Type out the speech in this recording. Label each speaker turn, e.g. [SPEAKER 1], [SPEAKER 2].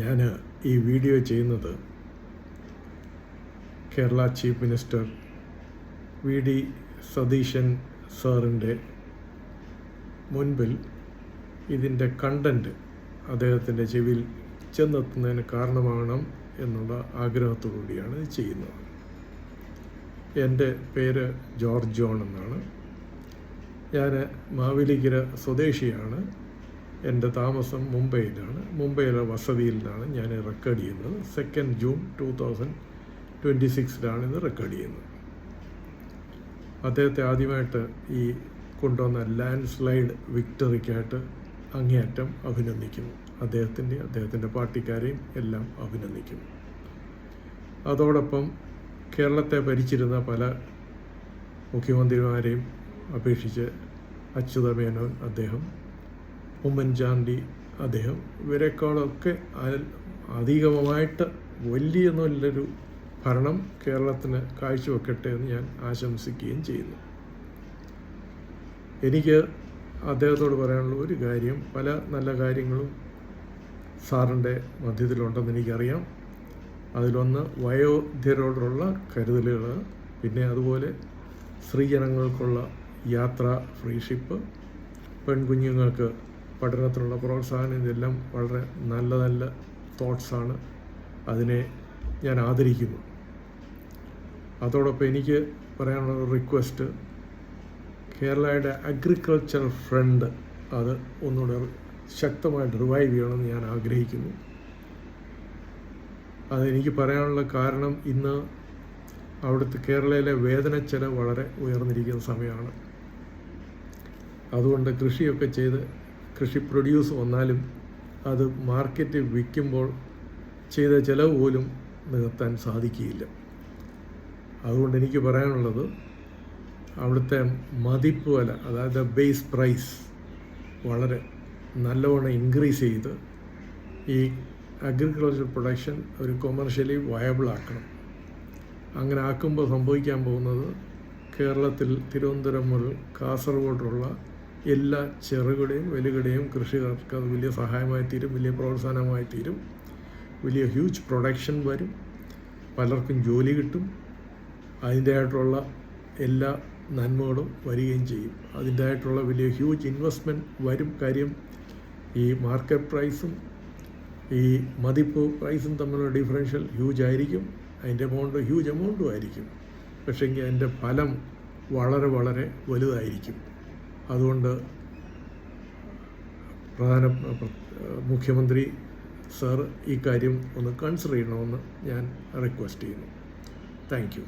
[SPEAKER 1] ഞാൻ ഈ വീഡിയോ ചെയ്യുന്നത് Kerala chief minister V D Satheesan സാറിൻ്റെ മുൻപിൽ ഇതിൻ്റെ കണ്ടൻറ്റ് അദ്ദേഹത്തിൻ്റെ ചെവിയിൽ ചെന്നെത്തുന്നതിന് കാരണമാകണം എന്നുള്ള ആഗ്രഹത്തോടുകൂടിയാണ് ഇത് ചെയ്യുന്നത്. എൻ്റെ പേര് ജോർജ് ജോൺ എന്നാണ്. ഞാൻ മാവേലിക്കര സ്വദേശിയാണ്. എൻ്റെ താമസം മുംബൈയിലാണ്. മുംബൈയിലെ വസതിയിലാണ് ഞാൻ റെക്കോർഡ് ചെയ്യുന്നത്. 2 ജൂൺ 2026 ഇത് റെക്കോർഡ് ചെയ്യുന്നത്. അദ്ദേഹത്തെ ആദ്യമായിട്ട് ഈ കൊണ്ടുവന്ന ലാൻഡ് സ്ലൈഡ് വിക്ടറിക്കായിട്ട് അങ്ങേയറ്റം അഭിനന്ദിക്കുന്നു. അദ്ദേഹത്തിൻ്റെ പാർട്ടിക്കാരെയും എല്ലാം അഭിനന്ദിക്കുന്നു. അതോടൊപ്പം കേരളത്തെ ഭരിച്ചിരുന്ന പല മുഖ്യമന്ത്രിമാരെയും അപേക്ഷിച്ച് അച്യുതമേനോൻ അദ്ദേഹം, ഉമ്മൻചാണ്ടി അദ്ദേഹം, ഇവരെക്കാളൊക്കെ അധികമായിട്ട് വലിയ നല്ലൊരു ഭരണം കേരളത്തിന് കാഴ്ചവെക്കട്ടെ എന്ന് ഞാൻ ആശംസിക്കുകയും ചെയ്യുന്നു. എനിക്ക് അദ്ദേഹത്തോട് പറയാനുള്ള ഒരു കാര്യം, പല നല്ല കാര്യങ്ങളും സാറിൻ്റെ മധ്യത്തിലുണ്ടെന്ന് എനിക്കറിയാം. അതിലൊന്ന് വയോധികരോടുള്ള കരുതലുകൾ, പിന്നെ അതുപോലെ സ്ത്രീജനങ്ങൾക്കുള്ള യാത്രാ ഫ്രീഷിപ്പ്, പെൺകുഞ്ഞുങ്ങൾക്ക് പഠനത്തിനുള്ള പ്രോത്സാഹനം, ഇതെല്ലാം വളരെ നല്ല നല്ല തോട്ട്സാണ്. അതിനെ ഞാൻ ആദരിക്കുന്നു. അതോടൊപ്പം എനിക്ക് പറയാനുള്ള റിക്വസ്റ്റ്, കേരളയുടെ അഗ്രികൾച്ചർ ഫ്രണ്ട് അത് ഒന്നുകൂടെ ശക്തമായിട്ട് റിവൈവ് ചെയ്യണമെന്ന് ഞാൻ ആഗ്രഹിക്കുന്നു. അതെനിക്ക് പറയാനുള്ള കാരണം, ഇന്ന് അവിടുത്തെ കേരളയിലെ വേതന ചെലവ് വളരെ ഉയർന്നിരിക്കുന്ന സമയമാണ്. അതുകൊണ്ട് കൃഷിയൊക്കെ ചെയ്ത് കൃഷി പ്രൊഡ്യൂസ് വന്നാലും അത് മാർക്കറ്റിൽ വിൽക്കുമ്പോൾ ചെയ്ത ചിലവ് പോലും നികത്താൻ സാധിക്കുകയില്ല. അതുകൊണ്ട് എനിക്ക് പറയാനുള്ളത്, അവിടുത്തെ മതിപ്പ് വില, അതായത് ബേസ് പ്രൈസ് വളരെ നല്ലവണ്ണം ഇൻക്രീസ് ചെയ്ത് ഈ അഗ്രികൾച്ചർ പ്രൊഡക്ഷൻ ഒരു കൊമേർഷ്യലി വയബിൾ ആക്കണം. അങ്ങനെ ആക്കുമ്പോൾ സംഭവിക്കാൻ പോകുന്നത്, കേരളത്തിൽ തിരുവനന്തപുരം മുതൽ കാസർഗോഡുള്ള എല്ലാ ചെറുകിടയും വലുകിടയും കൃഷിക്കാർക്ക് അത് വലിയ സഹായമായി തീരും, വലിയ പ്രോത്സാഹനമായി തീരും. വലിയ ഹ്യൂജ് പ്രൊഡക്ഷൻ വരും, പലർക്കും ജോലി കിട്ടും, അതിൻ്റെതായിട്ടുള്ള എല്ലാ നന്മകളും വരികയും ചെയ്യും. അതിൻ്റെതായിട്ടുള്ള വലിയ ഹ്യൂജ് ഇൻവെസ്റ്റ്മെൻറ്റ് വരും. കാര്യം ഈ മാർക്കറ്റ് പ്രൈസും ഈ മതിപ്പ് പ്രൈസും തമ്മിലുള്ള ഡിഫറൻഷ്യൽ ഹ്യൂജ് ആയിരിക്കും, അതിൻ്റെ ഹ്യൂജ് എമൗണ്ടും ആയിരിക്കും. പക്ഷേങ്കിൽ അതിൻ്റെ ഫലം വളരെ വളരെ വലുതായിരിക്കും. അതുകൊണ്ട് മുഖ്യമന്ത്രി സാർ ഈ കാര്യം ഒന്ന് കൺസിഡർ ചെയ്യണമെന്ന് ഞാൻ റിക്വസ്റ്റ് ചെയ്യുന്നു. Thank you.